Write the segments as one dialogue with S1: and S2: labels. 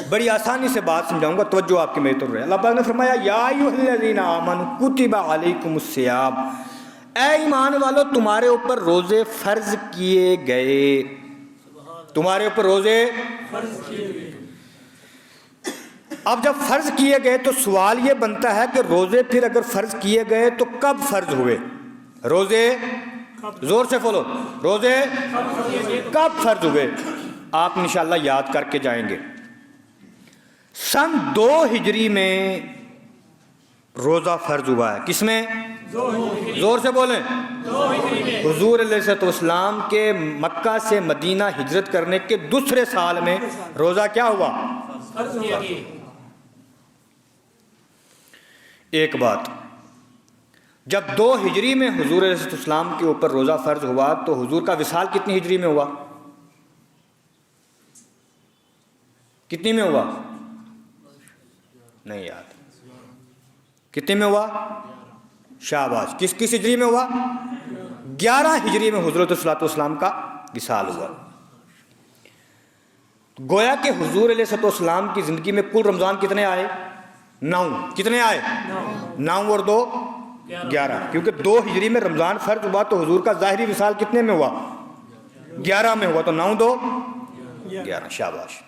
S1: بڑی آسانی سے بات سمجھاؤں گا، توجہ آپ کی میری طرف رہے۔ اللہ پاک نے فرمایا یا ایھا الذین آمنوا کتب علیکم الصیام، اے ایمان والو تمہارے اوپر روزے فرض کیے گئے، تمہارے اوپر روزے فرض کیے گئے۔ اب جب فرض کیے گئے تو سوال یہ بنتا ہے کہ روزے پھر اگر فرض کیے گئے تو کب فرض ہوئے؟ روزے زور سے بولو، روزے کب فرض ہوئے؟ آپ انشاءاللہ یاد کر کے جائیں گے۔ سن 2 ہجری میں روزہ فرض ہوا ہے۔ کس میں؟ زور سے بولیں۔ حضور علیہ السلام کے مکہ سے مدینہ ہجرت کرنے کے دوسرے سال میں روزہ کیا ہوا؟ ایک بات، جب 2 ہجری میں حضور علیہ السلام کے اوپر روزہ فرض ہوا تو حضور کا وصال کتنی ہجری میں ہوا؟ کتنی میں ہوا؟ نہیں یاد۔ کتنے میں ہوا؟ شاباش۔ کس ہجری میں ہوا؟ 11 ہجری میں حضرت صلی اللہ علیہ وسلم کا وصال ہوا۔ گویا کہ حضور علیہ السلام کی زندگی میں کل رمضان کتنے آئے؟ 9۔ کتنے آئے؟ 9 اور 2 11، کیونکہ 2 ہجری میں رمضان فرض ہوا تو حضور کا ظاہری وصال کتنے میں ہوا؟ 11 میں ہوا، تو 9 2 11۔ شاباش۔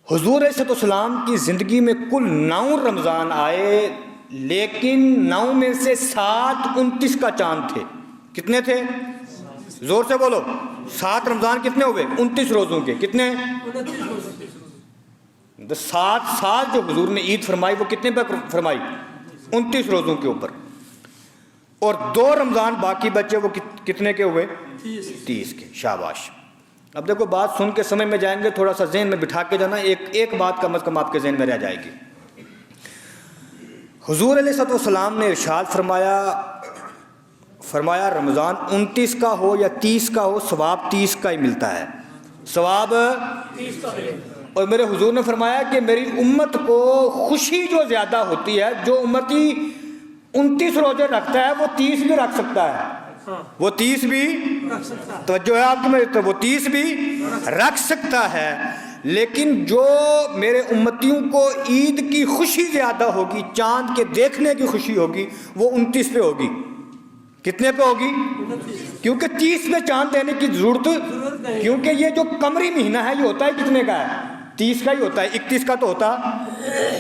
S1: حضور علیہ السلام کی زندگی میں کل 9 رمضان آئے، لیکن 9 میں سے 7 29 کا چاند تھے۔ کتنے تھے؟ زور سے بولو۔ 7 رمضان کتنے ہوئے؟ 29 روزوں کے۔ کتنے؟ 7 سال جو حضور نے عید فرمائی وہ کتنے پر فرمائی؟ 29 روزوں کے اوپر۔ اور 2 رمضان باقی بچے وہ کتنے کے ہوئے؟ 30 کے۔ شاباش۔ اب دیکھو بات سن کے سمجھ میں جائیں گے، تھوڑا سا ذہن میں بٹھا کے جانا، ایک بات کم از کم آپ کے ذہن میں رہ جائے گی۔ حضور علیہ السلام نے ارشاد فرمایا رمضان 29 کا ہو یا 30 کا ہو، ثواب 30 کا ہی ملتا ہے، ثواب 30 کا۔ اور میرے حضور نے فرمایا کہ میری امت کو خوشی جو زیادہ ہوتی ہے، جو امتی 29 روزے رکھتا ہے وہ 30 بھی رکھ سکتا ہے، وہ 30 بھی توجہ ہے آپ کی میری طرف، وہ 30 بھی رکھ سکتا ہے، لیکن جو میرے امتیوں کو عید کی خوشی زیادہ ہوگی، چاند کے دیکھنے کی خوشی ہوگی، وہ 29 پہ ہوگی۔ کتنے پہ ہوگی؟ کیونکہ 30 پہ چاند دینے کی ضرورت، کیونکہ یہ جو قمری مہینہ ہے یہ ہوتا ہے کتنے کا ہے؟ 30 کا ہی ہوتا ہے، 31 کا تو ہوتا۔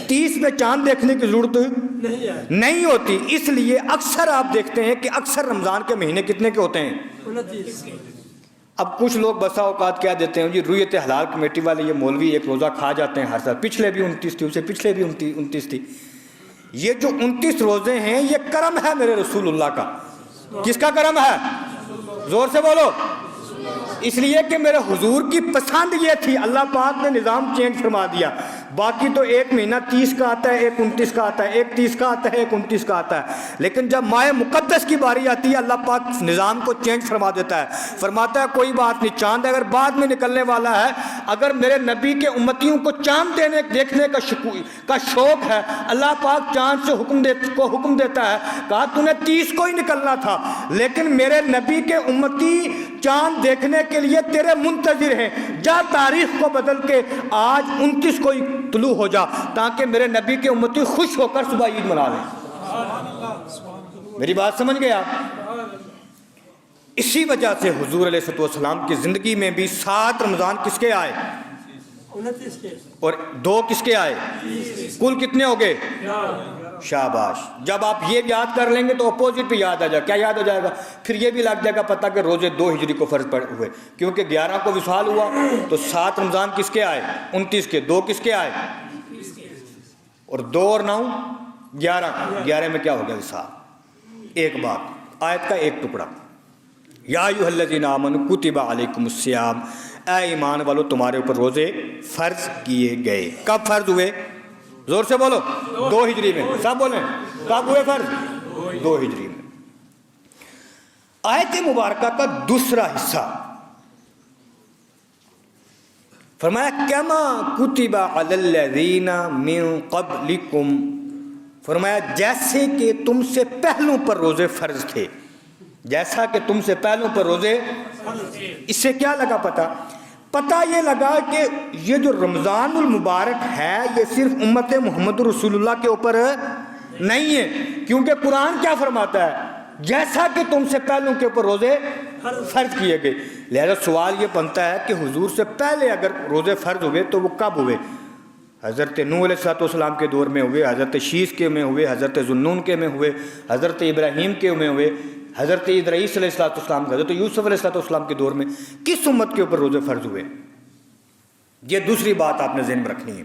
S1: 30 میں چاند دیکھنے کی ضرورت نہیں ہوتی، اس لیے اکثر آپ دیکھتے ہیں کہ اکثر رمضان کے مہینے کتنے کے ہوتے ہیں؟ 29۔ اب کچھ لوگ بسا اوقات کیا دیتے ہیں جی رویت حلال کمیٹی والے یہ مولوی ایک روزہ کھا جاتے ہیں ہر سال، پچھلے بھی 29 تھی، اسے پچھلے بھی 29 تھی۔ یہ جو 29 روزے ہیں یہ کرم ہے میرے رسول اللہ کا۔ کس کا کرم ہے؟ زور سے بولو۔ اس لیے کہ میرے حضور کی پسند یہ تھی، اللہ پاک نے نظام چینج فرما دیا۔ باقی تو ایک مہینہ 30 کا آتا ہے، ایک 29 کا آتا ہے، ایک 30 کا آتا ہے، ایک 29 کا آتا ہے، لیکن جب ماہ مقدس کی باری آتی ہے اللہ پاک نظام کو چینج فرما دیتا ہے، فرماتا ہے کوئی بات نہیں، چاند اگر بعد میں نکلنے والا ہے، اگر میرے نبی کے امتیوں کو چاند دیکھنے کا شوق ہے، اللہ پاک چاند سے حکم دیتا ہے، کہا تو نے 30 کو ہی نکلنا تھا، لیکن میرے نبی کے امتی چاند دیکھنے کے لیے تیرے منتظر ہیں، جا تاریخ کو بدل کے آج 29 کو ہی طلوع ہو جا، تاکہ میرے نبی کے امتی خوش ہو کر صبح عید منا لیں۔ میری بات سمجھ گئے آپ؟ اسی وجہ سے حضور علیہ السلام کی زندگی میں بھی 7 رمضان کس کے آئے؟ 29 کے، اور 2 کس کے آئے؟ کل کتنے ہو گئے؟ شاباش۔ جب آپ یہ یاد کر لیں گے تو اپوزٹ بھی یاد آ جائے گا۔ کیا یاد ہو جائے گا؟ پھر یہ بھی لگ جائے گا پتہ کہ روزے 2 ہجری کو فرض ہوئے، کیونکہ 11 کو وصال ہوا تو 7 رمضان کس کے آئے؟ 29 کے۔ 2 کس کے آئے؟ اور 2 اور 9 11 میں کیا ہو گیا؟ وصال۔ ایک بات، آیت کا ایک ٹکڑا، یا ایھا الذین آمنوا کتب علیکم الصیام، اے ایمان والو تمہارے اوپر روزے فرض کیے گئے۔ کب فرض ہوئے؟ زور سے بولو۔ 2 ہجری میں۔ سب بولیں کب ہوئے فرض؟ 2 ہجری میں۔ آیت مبارکہ کا دوسرا حصہ فرمایا کما کتب علی الذین من قبلکم، فرمایا جیسے کہ تم سے پہلوں پر روزے فرض تھے، جیسا کہ تم سے پہلوں پر روزے، اس سے کیا لگا پتہ؟ پتہ یہ لگا کہ یہ جو رمضان المبارک ہے یہ صرف امت محمد رسول اللہ کے اوپر نہیں ہے، کیونکہ قرآن کیا فرماتا ہے؟ جیسا کہ تم سے پہلوں کے اوپر روزے فرض کیے گئے۔ لہذا سوال یہ بنتا ہے کہ حضور سے پہلے اگر روزے فرض ہوئے تو وہ کب ہوئے؟ حضرت نوح علیہ السلام کے دور میں ہوئے، حضرت شیس کے میں ہوئے، حضرت ذوالنون کے میں ہوئے، حضرت ابراہیم کے میں ہوئے، حضرت ادریس علیہ السلام، حضرت یوسف علیہ السلام کے دور میں کس امت کے اوپر روزے فرض ہوئے؟ یہ دوسری بات آپ نے ذہن میں رکھنی ہے۔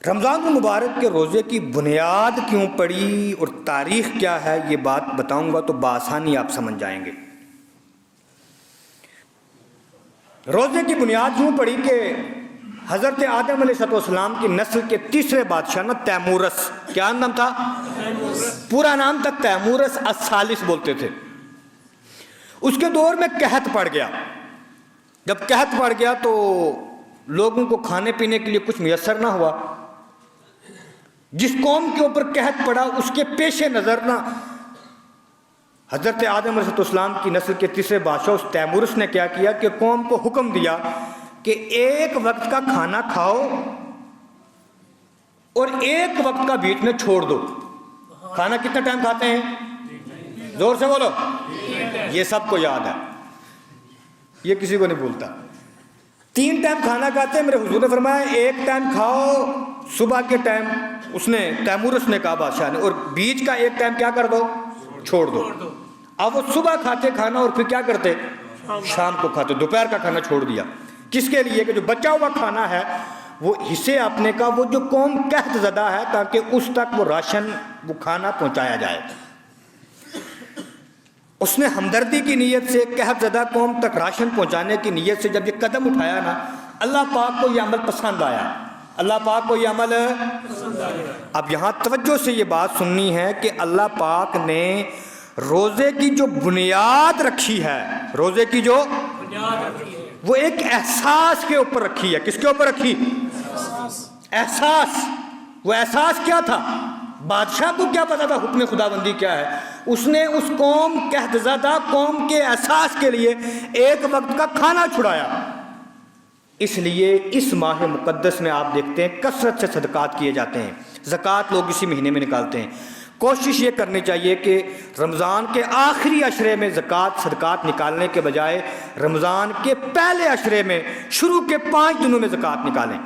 S1: رمضان المبارک کے روزے کی بنیاد کیوں پڑی اور تاریخ کیا ہے یہ بات بتاؤں گا تو بآسانی آپ سمجھ جائیں گے۔ روزے کی بنیاد یوں پڑی کہ حضرت آدم علیہ السلام کی نسل کے تیسرے بادشاہ نا تیمورس، کیا نام تھا؟ پورا نام تھا تیمورس الثالث بولتے تھے۔ اس کے دور میں قحط پڑ گیا۔ جب قحط پڑ گیا تو لوگوں کو کھانے پینے کے لیے کچھ میسر نہ ہوا۔ جس قوم کے اوپر قحط پڑا اس کے پیش نظر نہ حضرت آدم علیہ السلام کی نسل کے تیسرے بادشاہ اس تیمورس نے کیا کیا کہ قوم کو حکم دیا کہ ایک وقت کا کھانا کھاؤ اور ایک وقت کا بیچ میں چھوڑ دو۔ کھانا کتنا ٹائم کھاتے ہیں؟ زور سے بولو۔ یہ سب کو یاد ہے، یہ کسی کو نہیں بھولتا۔ 3 ٹائم کھانا کھاتے ہیں۔ میرے حضور نے فرمایا ایک ٹائم کھاؤ صبح کے ٹائم، اس نے تیمورس نے کہا بادشاہ نے، اور بیچ کا ایک ٹائم کیا کر دو؟ چھوڑ دو۔ اب وہ صبح کھاتے کھانا اور پھر کیا کرتے؟ شام کو کھاتے۔ دوپہر کا کھانا چھوڑ دیا۔ کس کے لیے؟ کہ جو بچا ہوا کھانا ہے وہ حصے اپنے کا وہ جو قوم قحط زدہ ہے تاکہ اس تک وہ راشن وہ کھانا پہنچایا جائے۔ اس نے ہمدردی کی نیت سے قحط زدہ قوم تک راشن پہنچانے کی نیت سے جب یہ قدم اٹھایا نا، اللہ پاک کو یہ عمل پسند آیا۔ اللہ پاک کو یہ عمل اب یہاں توجہ سے یہ بات سننی ہے کہ اللہ پاک نے روزے کی جو بنیاد رکھی ہے، روزے کی جو وہ ایک احساس کے اوپر رکھی ہے۔ کس کے اوپر رکھی؟ احساس۔ وہ احساس کیا تھا؟ بادشاہ کو کیا پتا تھا حکم خداوندی کیا ہے؟ اس نے اس قوم قحط زدہ قوم کے احساس کے لیے ایک وقت کا کھانا چھڑایا۔ اس لیے اس ماہ مقدس میں آپ دیکھتے ہیں کثرت سے صدقات کیے جاتے ہیں۔ زکوٰۃ لوگ اسی مہینے میں نکالتے ہیں۔ کوشش یہ کرنی چاہیے کہ رمضان کے آخری عشرے میں زکوٰۃ صدقات نکالنے کے بجائے رمضان کے پہلے عشرے میں شروع کے 5 دنوں میں زکوٰۃ نکالیں۔